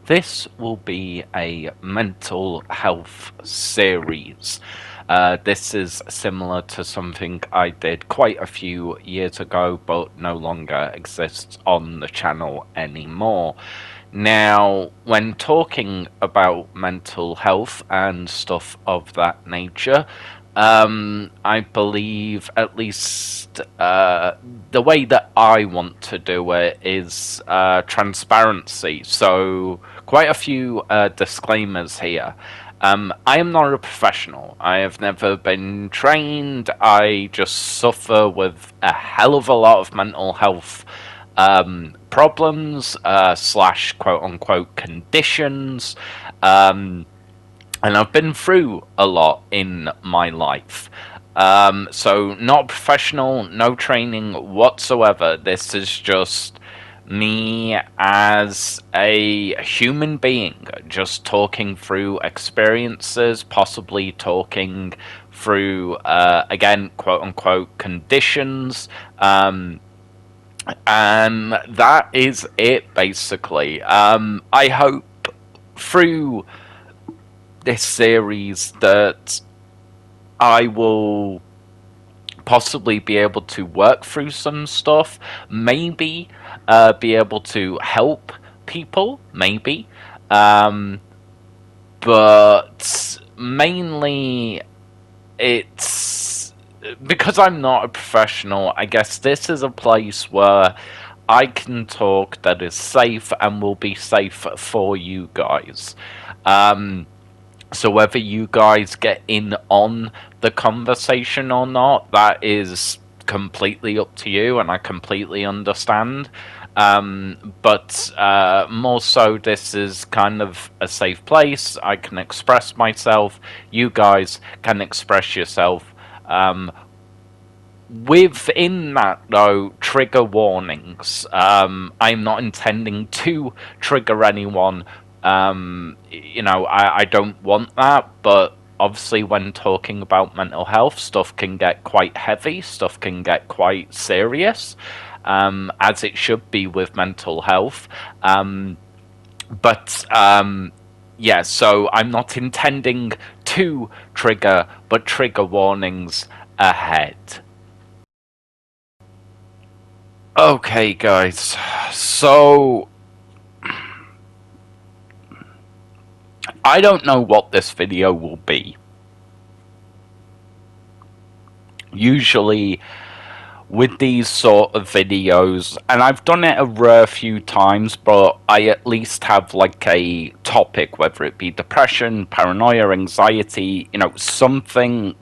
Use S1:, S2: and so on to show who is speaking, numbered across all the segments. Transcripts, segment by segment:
S1: This will be a mental health series. This is similar to something I did quite a few years ago, but no longer exists on the channel anymore. Now, when talking about mental health and stuff of that nature, I believe at least the way that I want to do it is transparency. So, quite a few disclaimers here. I am not a professional. I have never been trained. I just suffer with a hell of a lot of mental health problems slash quote unquote conditions. And I've been through a lot in my life. So, not professional, no training whatsoever. This is just me as a human being, just talking through experiences, possibly talking through, again, quote unquote, conditions. And that is it, basically. I hope through this series that I will possibly be able to work through some stuff, maybe be able to help people, maybe. But mainly it's because I'm not a professional. I guess this is a place where I can talk that is safe and will be safe for you guys. So whether you guys get in on the conversation or not, that is completely up to you, and I completely understand. But more so, this is kind of a safe place. I can express myself. You guys can express yourself. Within that, though, trigger warnings. I'm not intending to trigger anyone. I don't want that, but obviously when talking about mental health, stuff can get quite heavy, stuff can get quite serious, as it should be with mental health. Yeah, so I'm not intending to trigger, but trigger warnings ahead. Okay, guys, so I don't know what this video will be. Usually, with these sort of videos, and I've done it a rare few times, but I at least have like a topic, whether it be depression, paranoia, anxiety, something.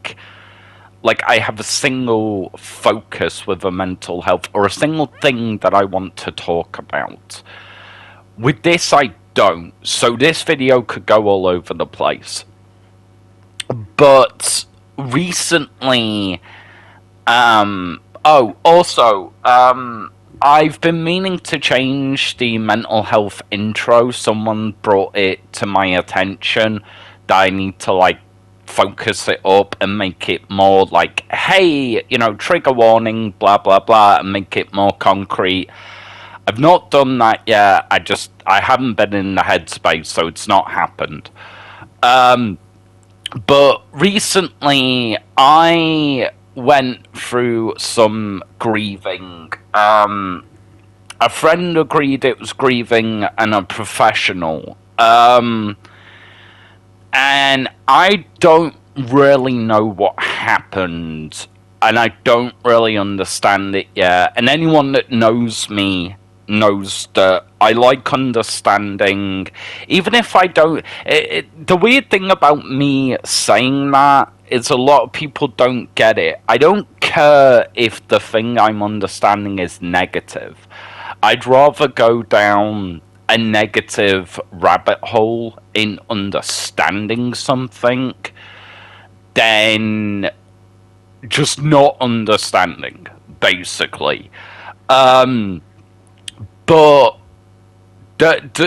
S1: Like I have a single focus with a mental health, or a single thing that I want to talk about. With this, I don't. So this video could go all over the place. But recently, I've been meaning to change the mental health intro. Someone brought it to my attention that I need to focus it up and make it more like, hey, trigger warning, blah blah blah, and make it more concrete. I've not done that yet. I haven't been in the headspace, so it's not happened. But recently, I went through some grieving. A friend agreed it was grieving, and a professional. And I don't really know what happened, and I don't really understand it yet. And anyone that knows me knows that I like understanding, even if I don't. The weird thing about me saying that is a lot of people don't get it. I don't care if the thing I'm understanding is negative. I'd rather go down a negative rabbit hole in understanding something than just not understanding, basically. But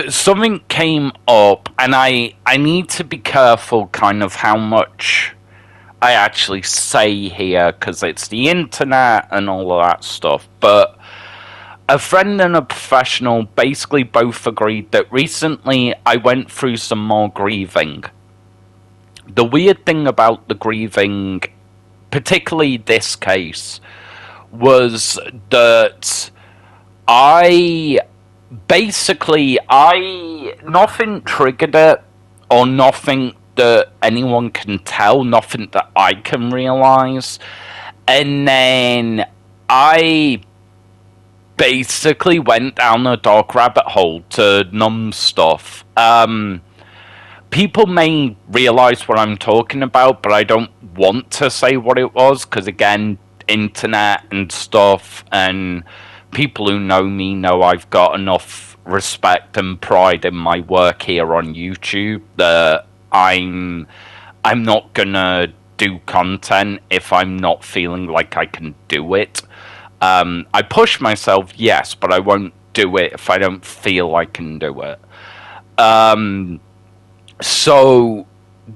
S1: something came up, and I need to be careful kind of how much I actually say here, because it's the internet and all of that stuff. But a friend and a professional basically both agreed that recently I went through some more grieving. The weird thing about the grieving, particularly this case, was that I nothing triggered it, or nothing that anyone can tell, nothing that I can realize. And then I basically went down a dark rabbit hole to numb stuff. People may realize what I'm talking about, but I don't want to say what it was, because again, internet and stuff, and people who know me know I've got enough respect and pride in my work here on YouTube that I'm not gonna do content if I'm not feeling like I can do it. I push myself, yes, but I won't do it if I don't feel I can do it. So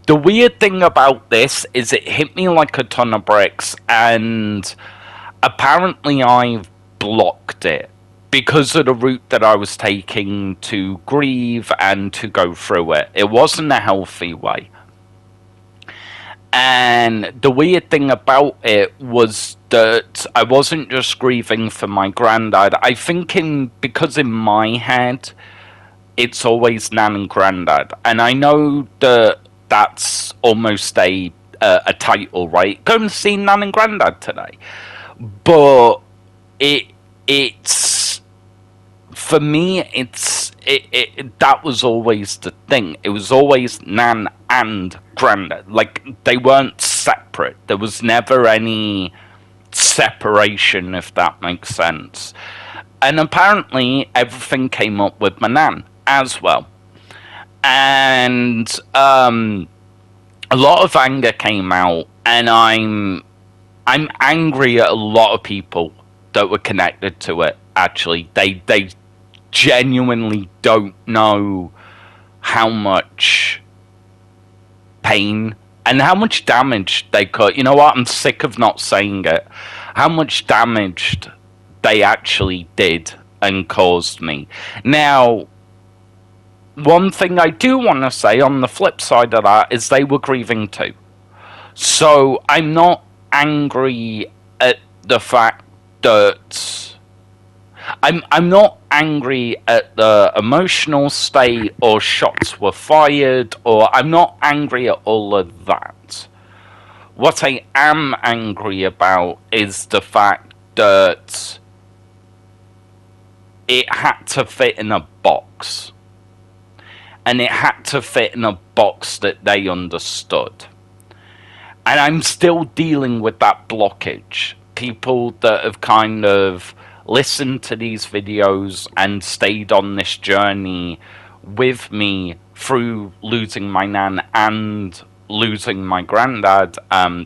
S1: the weird thing about this is it hit me like a ton of bricks, and apparently I've blocked it because of the route that I was taking to grieve and to go through it. It wasn't a healthy way. And the weird thing about it was that I wasn't just grieving for my granddad. I think because in my head, it's always Nan and Granddad. And I know that that's almost a title, right? Go and see Nan and Granddad today. But it's for me, that was always the thing. It was always Nan and Granddad. Like, they weren't separate. There was never any separation, if that makes sense. And apparently, everything came up with my Nan as well. And a lot of anger came out, and I'm angry at a lot of people that were connected to it. Actually, they genuinely don't know how much pain and how much damage they could. You know what? I'm sick of not saying it. How much damage they actually did and caused me. Now, one thing I do want to say on the flip side of that is they were grieving too. So I'm not angry at the fact that I'm not angry at the emotional state or shots were fired, or I'm not angry at all of that. What I am angry about is the fact that it had to fit in a box. And it had to fit in a box that they understood. And I'm still dealing with that blockage. People that have kind of listened to these videos and stayed on this journey with me through losing my Nan and losing my granddad.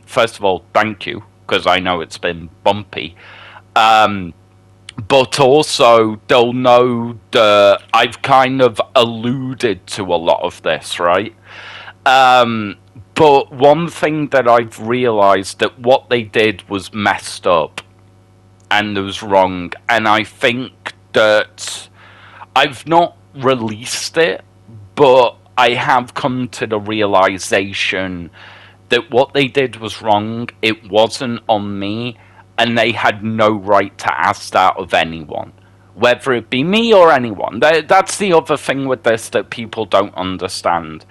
S1: First of all, thank you, because I know it's been bumpy. But also, they'll know that I've kind of alluded to a lot of this, right? But one thing that I've realized, that what they did was messed up and it was wrong. And I think that I've not released it, but I have come to the realization that what they did was wrong. It wasn't on me, and they had no right to ask that of anyone, whether it be me or anyone. That's the other thing with this that people don't understand.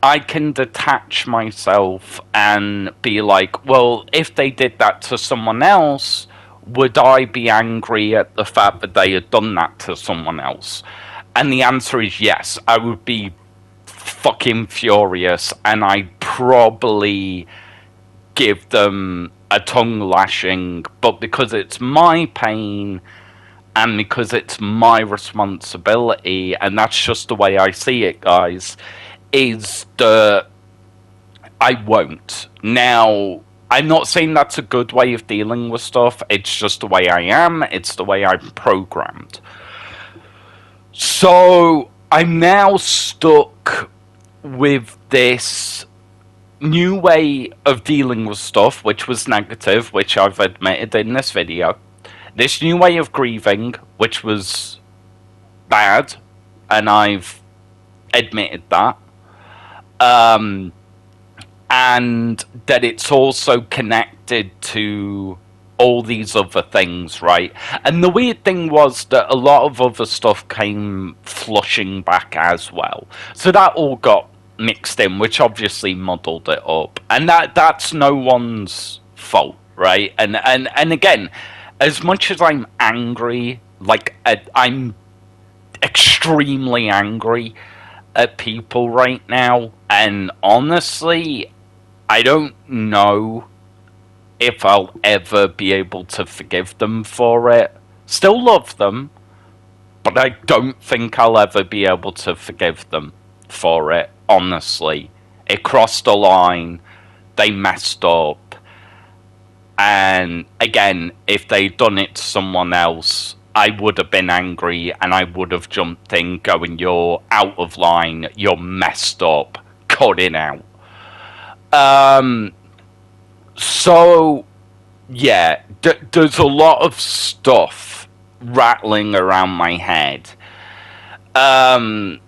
S1: I can detach myself and be like, well, if they did that to someone else, would I be angry at the fact that they had done that to someone else? And the answer is yes. I would be fucking furious, and I'd probably give them a tongue lashing, but because it's my pain and because it's my responsibility, and that's just the way I see it, guys, is that I won't. Now, I'm not saying that's a good way of dealing with stuff. It's just the way I am. It's the way I'm programmed. So I'm now stuck with this new way of dealing with stuff, which was negative, which I've admitted in this video. This new way of grieving, which was bad, and I've admitted that, and that it's also connected to all these other things, right? And the weird thing was that a lot of other stuff came flushing back as well. So that all got mixed in, which obviously muddled it up. And that's no one's fault, right? And again, as much as I'm angry, like I'm extremely angry at people right now, and honestly, I don't know if I'll ever be able to forgive them for it. Still love them, but I don't think I'll ever be able to forgive them for it, honestly. It crossed a line, they messed up, and again, if they'd done it to someone else, I would have been angry and I would have jumped in going, you're out of line, you're messed up, cut it out. So, yeah, there's a lot of stuff rattling around my head. And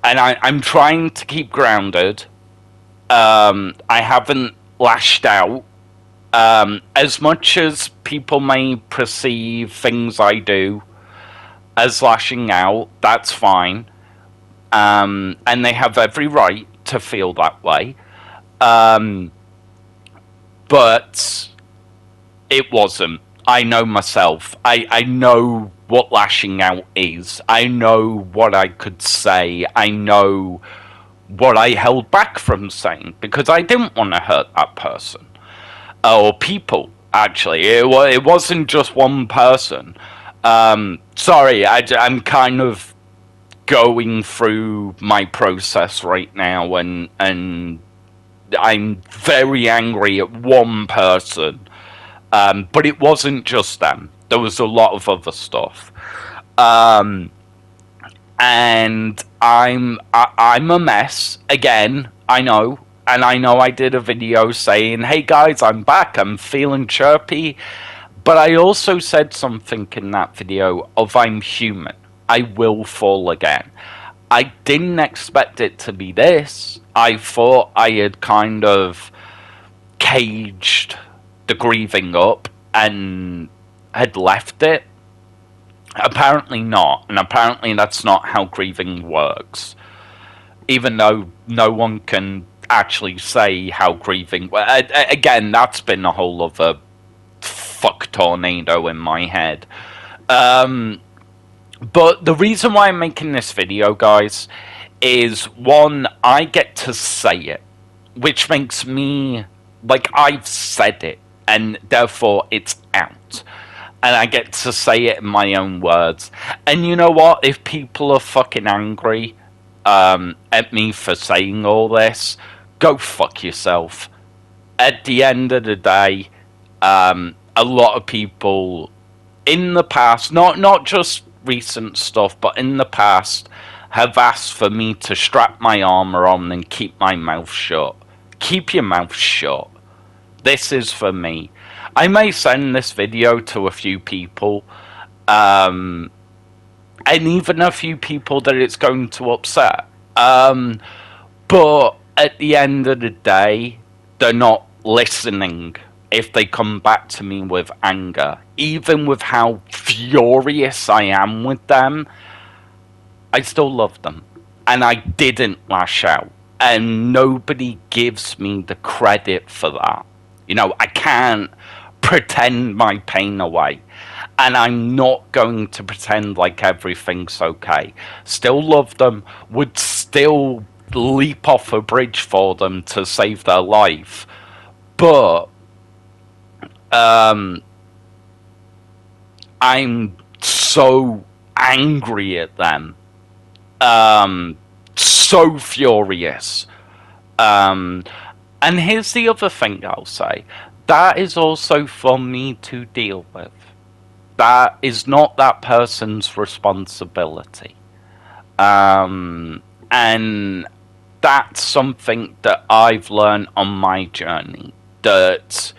S1: I'm trying to keep grounded. I haven't lashed out. As much as people may perceive things I do as lashing out, that's fine. And they have every right to feel that way. But it wasn't. I know myself. I know what lashing out is. I know what I could say. I know what I held back from saying because I didn't want to hurt that person. Or people, actually. It wasn't just one person. Sorry, I'm kind of going through my process right now, and I'm very angry at one person. But it wasn't just them. There was a lot of other stuff. And I'm a mess again. I know, and I know I did a video saying, "Hey guys, I'm back. I'm feeling chirpy." But I also said something in that video of I'm human. I will fall again. I didn't expect it to be this. I thought I had kind of caged the grieving up and had left it. Apparently not, and apparently that's not how grieving works. Even though no one can actually say how grieving... Again, that's been a whole other fuck tornado in my head. But the reason why I'm making this video, guys, is one, I get to say it, which makes me... like, I've said it, and therefore it's out. And I get to say it in my own words. And you know what? If people are fucking angry at me for saying all this, go fuck yourself. At the end of the day, a lot of people in the past, not just recent stuff, but in the past, have asked for me to strap my armor on and keep my mouth shut. Keep your mouth shut. This is for me. I may send this video to a few people, and even a few people that it's going to upset. But at the end of the day, they're not listening if they come back to me with anger. Even with how furious I am with them, I still love them. And I didn't lash out. And nobody gives me the credit for that. You know, I can't pretend my pain away. And I'm not going to pretend like everything's okay. Still love them, would still leap off a bridge for them to save their life. But I'm so angry at them. So furious. And here's the other thing I'll say. That is also for me to deal with. That is not that person's responsibility. And that's something that I've learned on my journey. That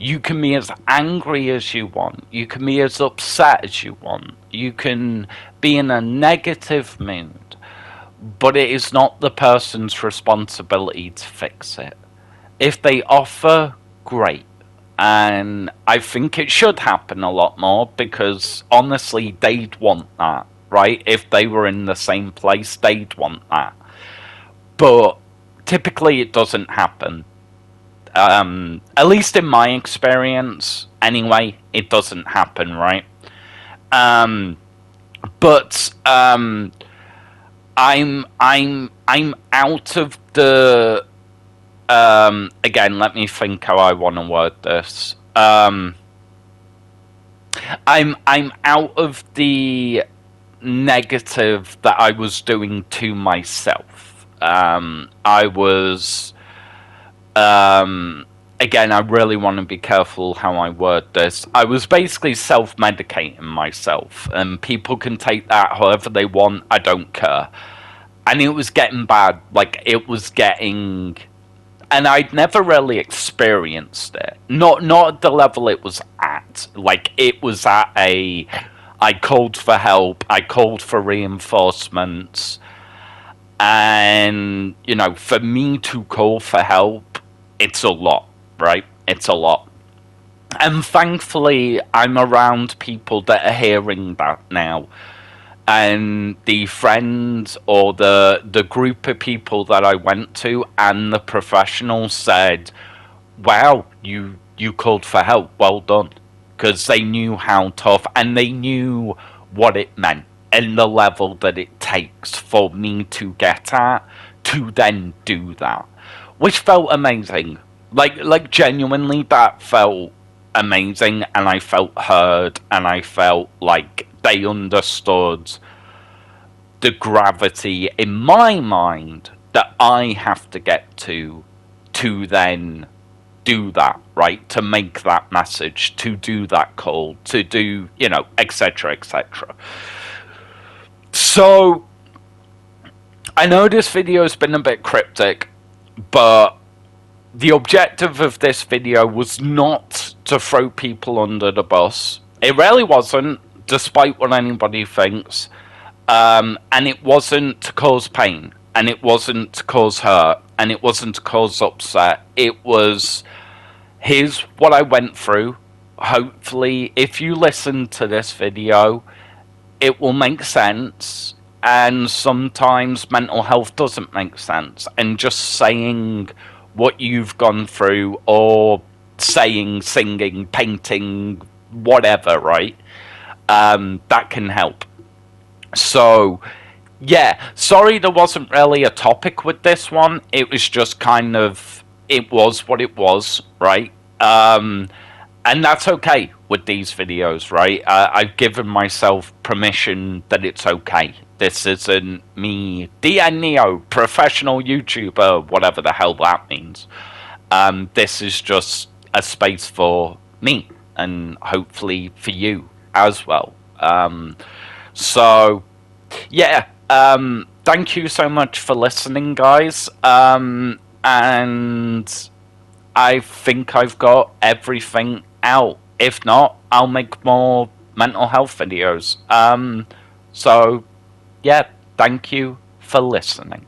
S1: You can be as angry as you want. You can be as upset as you want. You can be in a negative mood. But it is not the person's responsibility to fix it. If they offer, great. And I think it should happen a lot more because honestly, they'd want that, right? If they were in the same place, they'd want that. But typically, it doesn't happen. At least in my experience, anyway, it doesn't happen, right? But I'm out of the again, let me think how I want to word this. I'm out of the negative that I was doing to myself. I was again, I really want to be careful how I word this. I was basically self-medicating myself, and people can take that however they want. I don't care. And it was getting bad. Like, it was getting... And I'd never really experienced it. Not at the level it was at. Like, it was at a... I called for help. I called for reinforcements. And, you know, for me to call for help, it's a lot, right? It's a lot. And thankfully, I'm around people that are hearing that now. And the friends or the group of people that I went to and the professionals said, wow, you called for help, well done. Because they knew how tough, and they knew what it meant and the level that it takes for me to get at to then do that. Which felt amazing. Like genuinely, that felt amazing, and I felt heard, and I felt like they understood the gravity in my mind that I have to get to then do that, right? To make that message, to do that call, to do, you know, etc., etc. So, I know this video has been a bit cryptic, but the objective of this video was not to throw people under the bus. It really wasn't, despite what anybody thinks. And it wasn't to cause pain, and it wasn't to cause hurt, and it wasn't to cause upset. It was, here's what I went through. Hopefully, if you listen to this video, it will make sense. And sometimes mental health doesn't make sense. And just saying what you've gone through, or saying, singing, painting, whatever, right? That can help. So, yeah, sorry there wasn't really a topic with this one. It was just kind of, it was what it was, right? And that's okay with these videos, right? I've given myself permission that it's okay. This isn't me, DNeo, professional YouTuber, whatever the hell that means. This is just a space for me, and hopefully for you as well. So, yeah, thank you so much for listening, guys. And I think I've got everything out. If not, I'll make more mental health videos. So, yeah, thank you for listening.